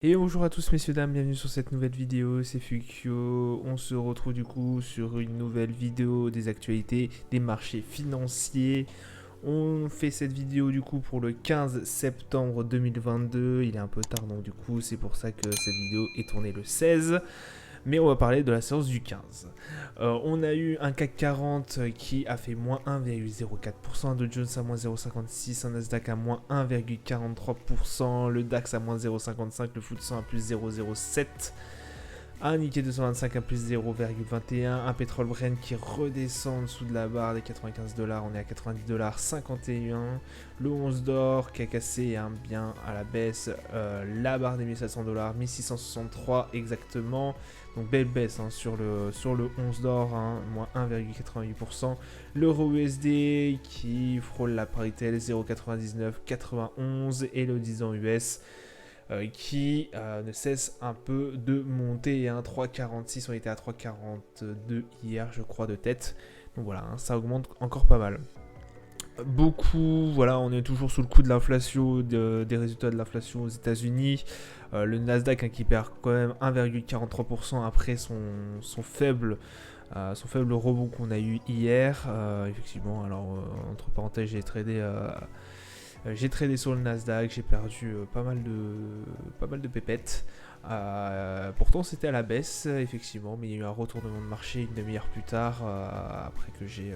Et bonjour à tous messieurs dames, bienvenue sur cette nouvelle vidéo, c'est Fukio. On se retrouve du coup sur une nouvelle vidéo des actualités des marchés financiers. On fait cette vidéo du coup pour le 15 septembre 2022, il est un peu tard donc du coup c'est pour ça que cette vidéo est tournée le 16. Mais on va parler de la séance du 15. On a eu un CAC 40 qui a fait moins 1,04%, un Dow Jones à moins 0,56%, un Nasdaq à moins 1,43%, le DAX à moins 0,55%, le FTSE à plus 0,07%, un Nikkei 225 à plus 0,21, un pétrole Brent qui redescend en dessous de la barre des 95 $, on est à 90,51 $, le 11 d'or qui a cassé un bien à la baisse, la barre des 1700 $, 1663 exactement, donc belle baisse sur le 11 d'or, moins 1,88%, l'euro USD qui frôle la parité 0,9991 et le 10 ans US qui ne cesse un peu de monter. 3,46, on était à 3,42 hier, je crois, de tête. Donc voilà, ça augmente encore pas mal. Beaucoup, voilà, on est toujours sous le coup de l'inflation, des résultats de l'inflation aux États-Unis. Le Nasdaq qui perd quand même 1,43% après son faible rebond qu'on a eu hier. Effectivement, alors entre parenthèses, j'ai tradé sur le Nasdaq, j'ai perdu pas mal de pépettes. Pourtant c'était à la baisse effectivement, mais il y a eu un retournement de marché une demi-heure plus tard après que j'ai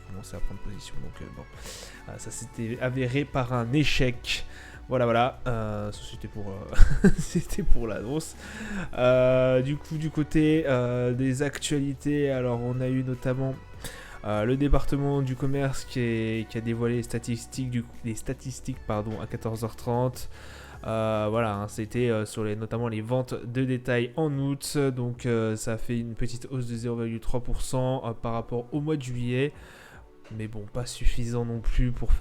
commencé à prendre position. Donc bon, ça s'était avéré par un échec. Voilà, ça c'était pour, c'était pour l'annonce. Du coup, du côté des actualités, alors on a eu notamment le département du commerce qui a dévoilé les statistiques à 14h30. Voilà, c'était sur notamment les ventes de détail en août. Donc ça a fait une petite hausse de 0,3% par rapport au mois de juillet. Mais bon, pas suffisant non plus pour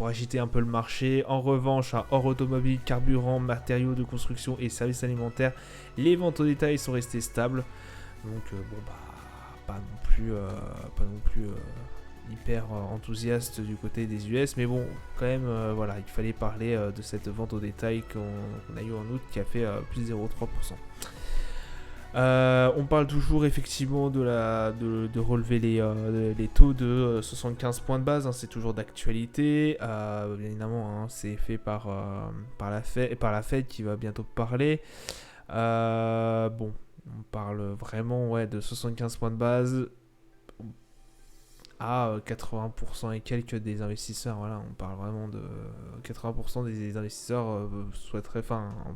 agiter un peu le marché. En revanche, hors automobile, carburant, matériaux de construction et services alimentaires, les ventes au détail sont restées stables. Donc bon bah pas non plus hyper enthousiaste du côté des US, mais bon quand même voilà, il fallait parler de cette vente au détail qu'on a eu en août qui a fait plus 0,3%. On parle toujours effectivement de relever les taux de 75 points de base, c'est toujours d'actualité. Bien évidemment, c'est fait par la Fed qui va bientôt parler. Bon, on parle vraiment de 75 points de base à 80% et quelques des investisseurs. Voilà, on parle vraiment de 80% des investisseurs on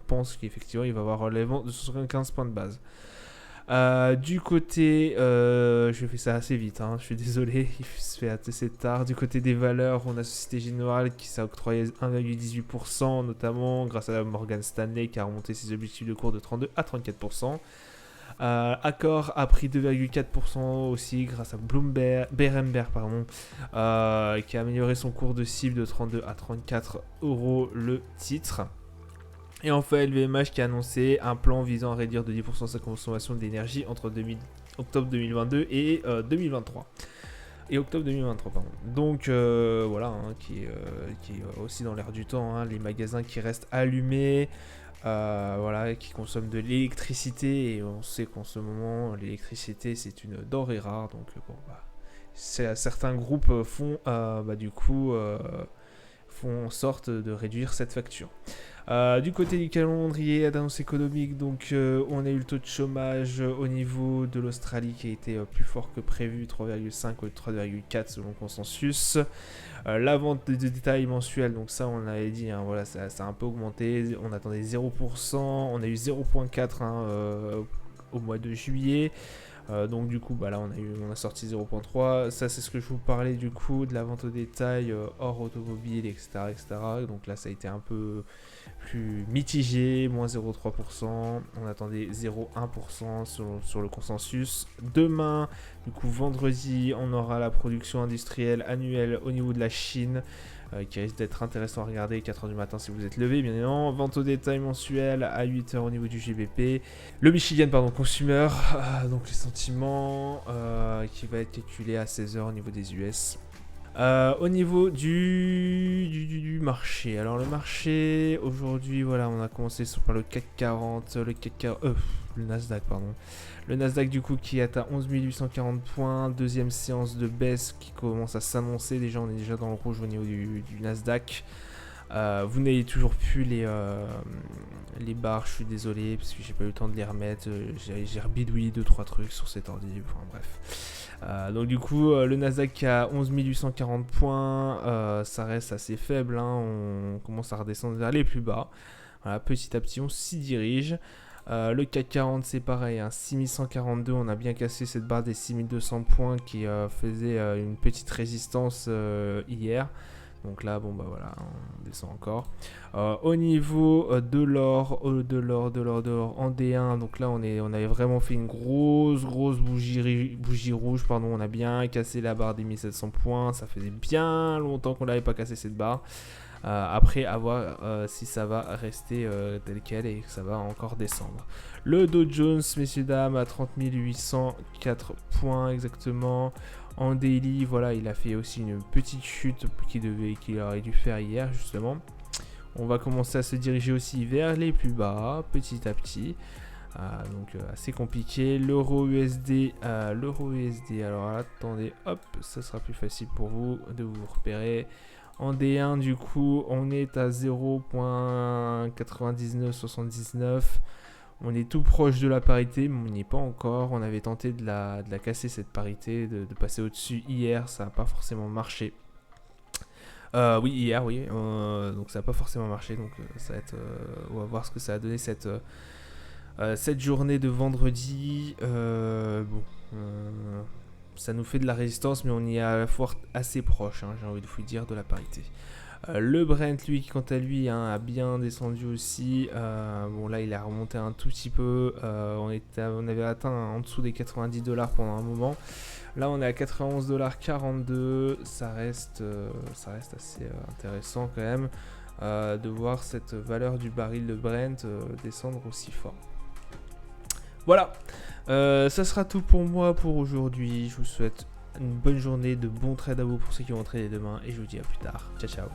pense qu'effectivement il va y avoir un relèvement de 75 points de base. Du côté, je fais ça assez vite, je suis désolé, il se fait assez tard. Du côté des valeurs, on a Société Générale qui s'est octroyé 1,18%, notamment grâce à Morgan Stanley qui a remonté ses objectifs de cours de 32 à 34%. Accor a pris 2,4% aussi grâce à Berenberg, qui a amélioré son cours de cible de 32 à 34 euros le titre. Et enfin, LVMH qui a annoncé un plan visant à réduire de 10% sa consommation d'énergie entre octobre 2022 et 2023. Et octobre 2023, pardon. Donc voilà, qui est aussi dans l'air du temps, les magasins qui restent allumés, voilà, qui consomment de l'électricité. Et on sait qu'en ce moment, l'électricité c'est une denrée rare. Donc bon, certains groupes font en sorte de réduire cette facture. Du côté du calendrier d'annonce économique, donc on a eu le taux de chômage au niveau de l'Australie qui a été plus fort que prévu, 3,5 ou 3,4 selon le consensus. La vente de détail mensuelle, donc ça on l'avait dit, voilà, ça a un peu augmenté, on attendait 0%, on a eu 0,4 au mois de juillet. Donc du coup là on a sorti 0.3. Ça c'est ce que je vous parlais du coup de la vente au détail hors automobile, etc., etc. Donc là ça a été un peu plus mitigé, moins 0,3%. On attendait 0,1% sur le consensus. Demain, du coup vendredi, on aura la production industrielle annuelle au niveau de la Chine, qui risque d'être intéressant à regarder 4h du matin si vous êtes levé, bien évidemment. Vente au détail mensuel à 8h au niveau du GBP. Le Michigan, consumer, donc les sentiments, qui va être calculé à 16h au niveau des US. Au niveau du marché, alors le marché aujourd'hui, voilà, on a commencé par le CAC 40, le Nasdaq, pardon. Le Nasdaq du coup qui atteint 11 840 points, deuxième séance de baisse qui commence à s'annoncer, déjà on est déjà dans le rouge au niveau du Nasdaq. Vous n'avez toujours plus les barres, je suis désolé parce que j'ai pas eu le temps de les remettre, j'ai rebidouillé 2-3 trucs sur cet ordi, enfin bref. Donc du coup le Nasdaq à 11 840 points, ça reste assez faible, hein, on commence à redescendre vers les plus bas. Voilà, petit à petit on s'y dirige. Le CAC 40 c'est pareil, hein, 6142, on a bien cassé cette barre des 6200 points qui faisait une petite résistance hier. Donc là, bon bah voilà, on descend encore. Au niveau de l'or, en D1, donc là on avait vraiment fait une grosse bougie rouge, pardon. On a bien cassé la barre des 1700 points. Ça faisait bien longtemps qu'on n'avait pas cassé cette barre. Après, à voir si ça va rester tel quel et que ça va encore descendre. Le Dow Jones, messieurs dames, à 30 804 points exactement. En daily, voilà, il a fait aussi une petite chute qu'il aurait dû faire hier, justement. On va commencer à se diriger aussi vers les plus bas, petit à petit. Donc assez compliqué. L'euro USD, alors attendez, hop, ça sera plus facile pour vous de vous repérer. En D1, du coup, on est à 0.9979. On est tout proche de la parité, mais on n'y est pas encore. On avait tenté de la casser cette parité, de passer au-dessus hier, ça n'a pas forcément marché. Oui, hier, oui. Donc ça n'a pas forcément marché. Donc ça va être, on va voir ce que ça a donné cette journée de vendredi. Ça nous fait de la résistance, mais on y est à la fois assez proche, hein, j'ai envie de vous dire, de la parité. Le Brent, lui, quant à lui, hein, a bien descendu aussi. Bon, là, il a remonté un tout petit peu. On avait atteint en dessous des 90$ pendant un moment. Là, on est à 91,42$. Ça reste assez intéressant quand même de voir cette valeur du baril de Brent descendre aussi fort. Voilà, ça sera tout pour moi pour aujourd'hui. Je vous souhaite une bonne journée, de bons trades à vous pour ceux qui vont trader demain et je vous dis à plus tard. Ciao ciao.